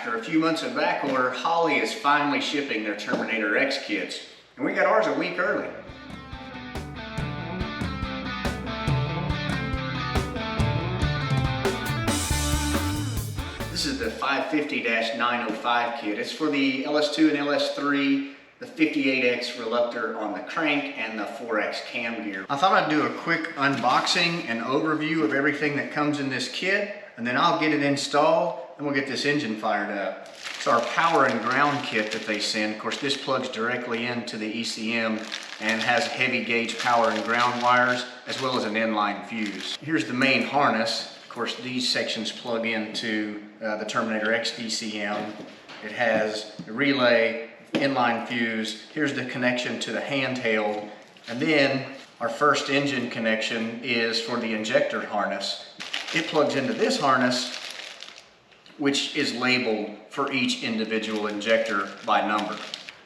After a few months of backorder, Holley is finally shipping their Terminator X kits, and we got ours a week early. This is the 550-905 kit. It's for the LS2 and LS3, the 58X reluctor on the crank, and the 4X cam gear. I thought I'd do a quick unboxing and overview of everything that comes in this kit, and then I'll get it installed and we'll get this engine fired up. It's our power and ground kit that they send. Of course, this plugs directly into the ECM and has heavy gauge power and ground wires, as well as an inline fuse. Here's the main harness. Of course, these sections plug into the Terminator X ECM. It has the relay, inline fuse. Here's the connection to the handheld. And then our first engine connection is for the injector harness. It plugs into this harness, which is labeled for each individual injector by number.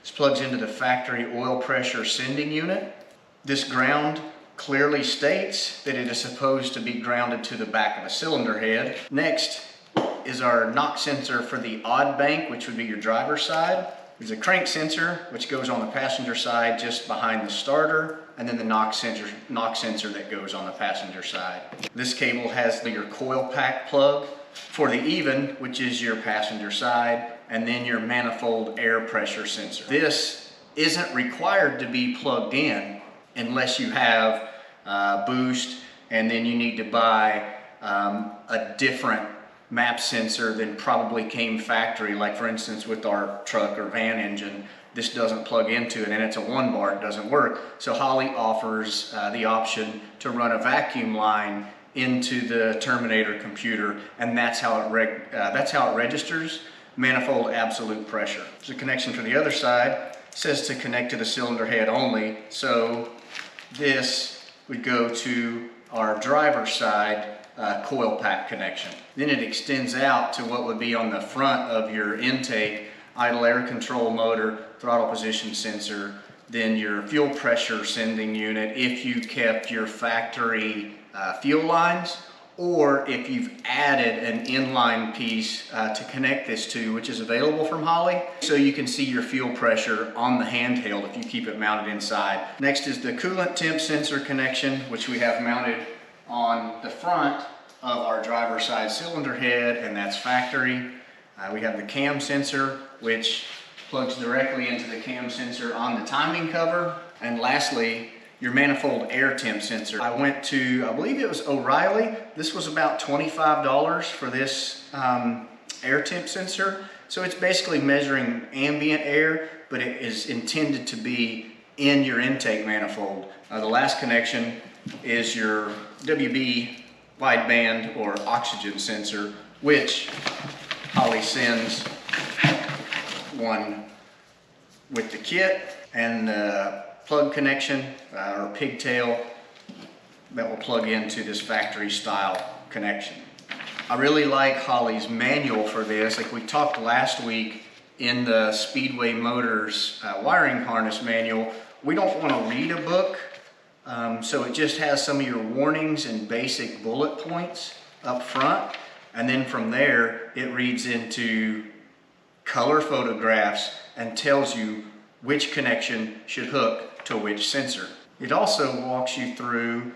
This plugs into the factory oil pressure sending unit. This ground clearly states that it is supposed to be grounded to the back of a cylinder head. Next is our knock sensor for the odd bank, which would be your driver's side. There's a crank sensor, which goes on the passenger side just behind the starter, and then the knock sensor that goes on the passenger side. This cable has your coil pack plug for the even, which is your passenger side, and then your manifold air pressure sensor. This isn't required to be plugged in unless you have boost, and then you need to buy a different map sensor than probably came factory. Like for instance, with our truck or van engine, this doesn't plug into it, and it's a 1-bar, it doesn't work. So Holley offers the option to run a vacuum line into the Terminator computer, and that's how it registers manifold absolute pressure. There's a connection for the other side. It says to connect to the cylinder head only, so this would go to our driver's side coil pack connection. Then it extends out to what would be on the front of your intake: idle air control motor, throttle position sensor, then your fuel pressure sending unit if you kept your factory fuel lines, or if you've added an inline piece to connect this to, which is available from Holley, so you can see your fuel pressure on the handheld if you keep it mounted inside. Next is the coolant temp sensor connection, which we have mounted on the front of our driver's side cylinder head, and that's factory. We have the cam sensor, which plugs directly into the cam sensor on the timing cover. And lastly, your manifold air temp sensor. I went to, I believe it was O'Reilly. This was about $25 for this air temp sensor. So it's basically measuring ambient air, but it is intended to be in your intake manifold. The last connection is your WB wideband or oxygen sensor, which Holley sends one with the kit, and the plug connection or pigtail that will plug into this factory style connection. I really like Holley's manual for this. Like we talked last week in the Speedway Motors wiring harness manual, we don't want to read a book, so it just has some of your warnings and basic bullet points up front, and then from there it reads into color photographs and tells you which connection should hook to which sensor. It also walks you through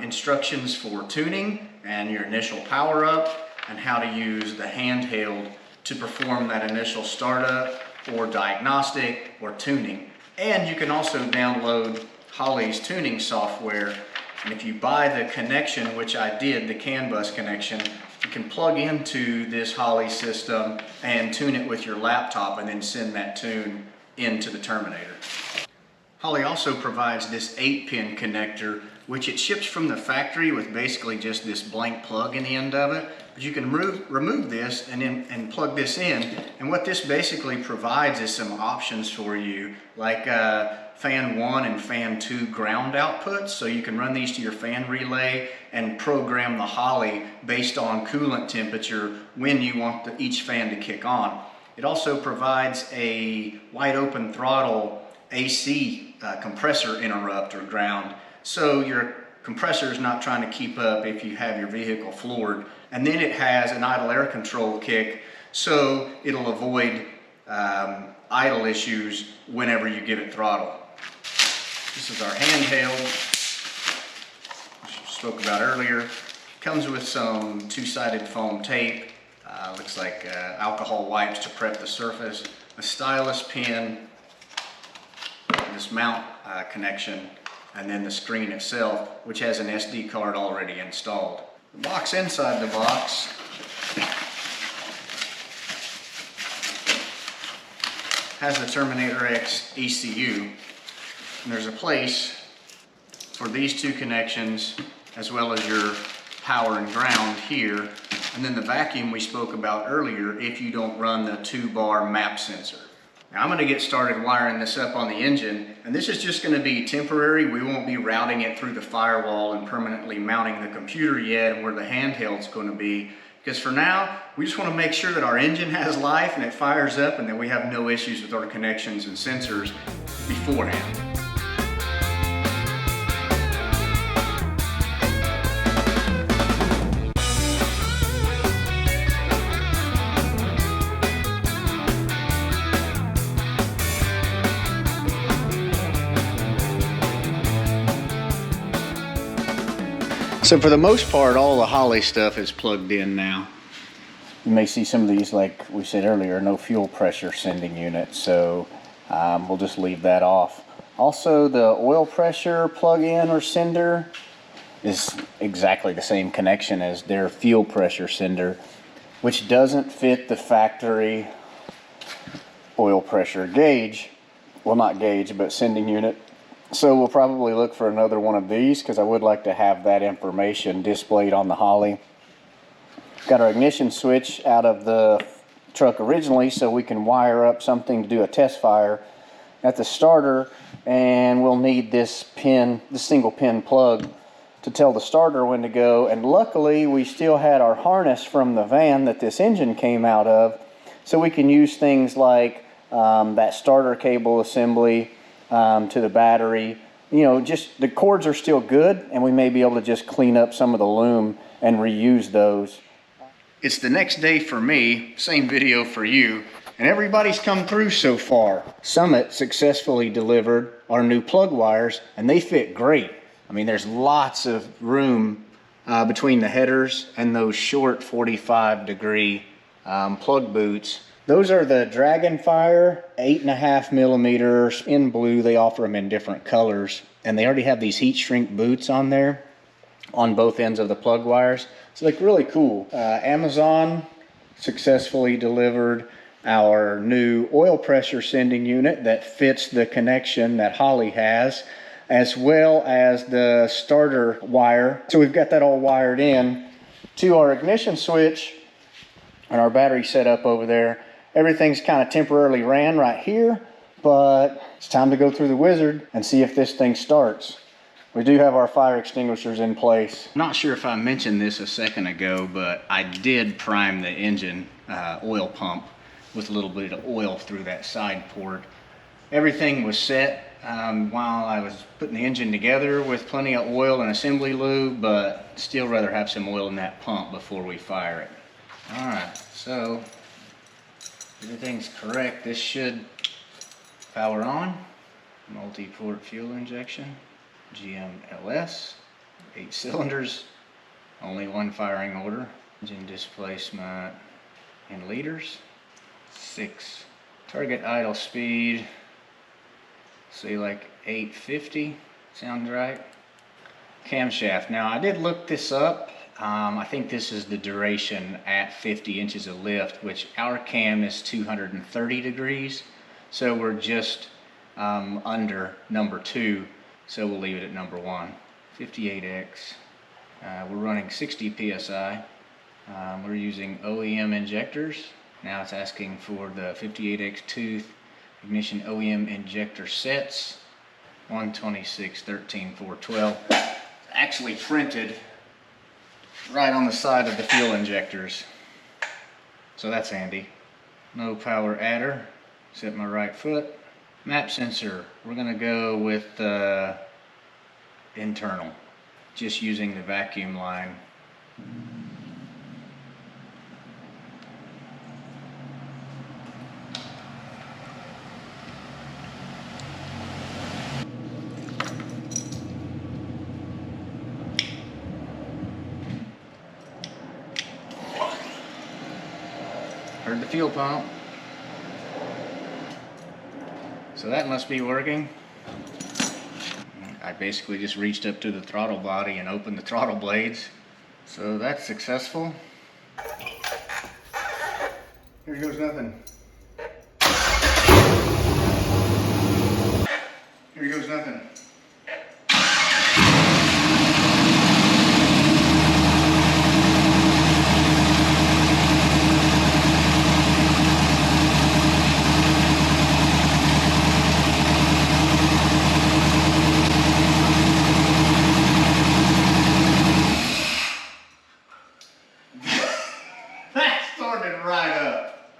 instructions for tuning and your initial power up, and how to use the handheld to perform that initial startup or diagnostic or tuning. And you can also download Holley's tuning software, and if you buy the connection, which I did, the CAN bus connection, you can plug into this Holley system and tune it with your laptop, and then send that tune into the Terminator. Holley also provides this 8-pin connector, which it ships from the factory with basically just this blank plug in the end of it. But you can remove this and plug this in, and what this basically provides is some options for you, like fan 1 and fan 2 ground outputs, so you can run these to your fan relay and program the Holley based on coolant temperature when you want each fan to kick on. It also provides a wide open throttle AC compressor interrupt or ground, so your compressor is not trying to keep up if you have your vehicle floored. And then it has an idle air control kick, so it'll avoid idle issues whenever you give it throttle. This is our handheld, which we spoke about earlier. Comes with some two-sided foam tape. Looks like alcohol wipes to prep the surface, a stylus pin, this mount connection, and then the screen itself, which has an SD card already installed. The box inside the box has the Terminator X ECU, and there's a place for these two connections as well as your power and ground here, and then the vacuum we spoke about earlier if you don't run the 2-bar map sensor. Now I'm going to get started wiring this up on the engine, and this is just going to be temporary. We won't be routing it through the firewall and permanently mounting the computer yet and where the handheld's going to be, because for now we just want to make sure that our engine has life and it fires up and that we have no issues with our connections and sensors beforehand. So for the most part, all the Holley stuff is plugged in now. You may see some of these, like we said earlier, no fuel pressure sending unit, so we'll just leave that off. Also, the oil pressure plug-in or sender is exactly the same connection as their fuel pressure sender, which doesn't fit the factory oil pressure gauge. Well, not gauge, but sending unit. So we'll probably look for another one of these because I would like to have that information displayed on the Holley. Got our ignition switch out of the truck originally so we can wire up something to do a test fire at the starter, and we'll need this pin, this single pin plug to tell the starter when to go. And luckily we still had our harness from the van that this engine came out of, so we can use things like that starter cable assembly to the battery. You know, just the cords are still good, and we may be able to just clean up some of the loom and reuse those. It's the next day for me, same video for you, and everybody's come through so far. Summit successfully delivered our new plug wires, and they fit great. I mean, there's lots of room between the headers and those short 45-degree plug boots. Those are the Dragonfire 8.5 millimeters in blue. They offer them in different colors, and they already have these heat shrink boots on there on both ends of the plug wires. So like really cool. Amazon successfully delivered our new oil pressure sending unit that fits the connection that Holley has, as well as the starter wire. So we've got that all wired in to our ignition switch and our battery setup over there. Everything's kind of temporarily ran right here, but it's time to go through the wizard and see if this thing starts. We do have our fire extinguishers in place. Not sure if I mentioned this a second ago, but I did prime the engine oil pump with a little bit of oil through that side port. Everything was set while I was putting the engine together with plenty of oil and assembly lube, but still rather have some oil in that pump before we fire it. All right, so everything's correct. This should power on. Multi-port fuel injection. GMLS. 8 cylinders. Only one firing order. Engine displacement in liters. 6. Target idle speed. Say like 850. Sounds right. Camshaft. Now I did look this up. I think this is the duration at 50 inches of lift, which our cam is 230 degrees. So we're just under number 2. So we'll leave it at number 1. 58X. We're running 60 PSI. We're using OEM injectors. Now it's asking for the 58X tooth ignition OEM injector sets. 126, 13, 412. Actually printed right on the side of the fuel injectors. So that's handy. No power adder. Set my right foot. Map sensor. We're going to go with internal. just using the vacuum line. Heard the fuel pump. So that must be working. I basically just reached up to the throttle body and opened the throttle blades. So that's successful. Here goes nothing. Here goes nothing. That started right up.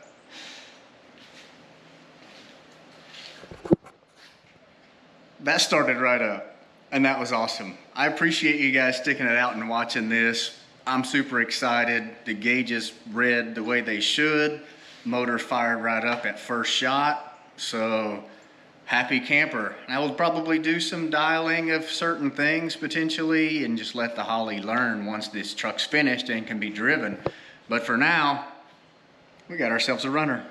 That started right up, and that was awesome. I appreciate you guys sticking it out and watching this. I'm super excited. The gauges read the way they should. Motor fired right up at first shot. So happy camper. I will probably do some dialing of certain things potentially and just let the Holley learn once this truck's finished and can be driven. But for now, we got ourselves a runner.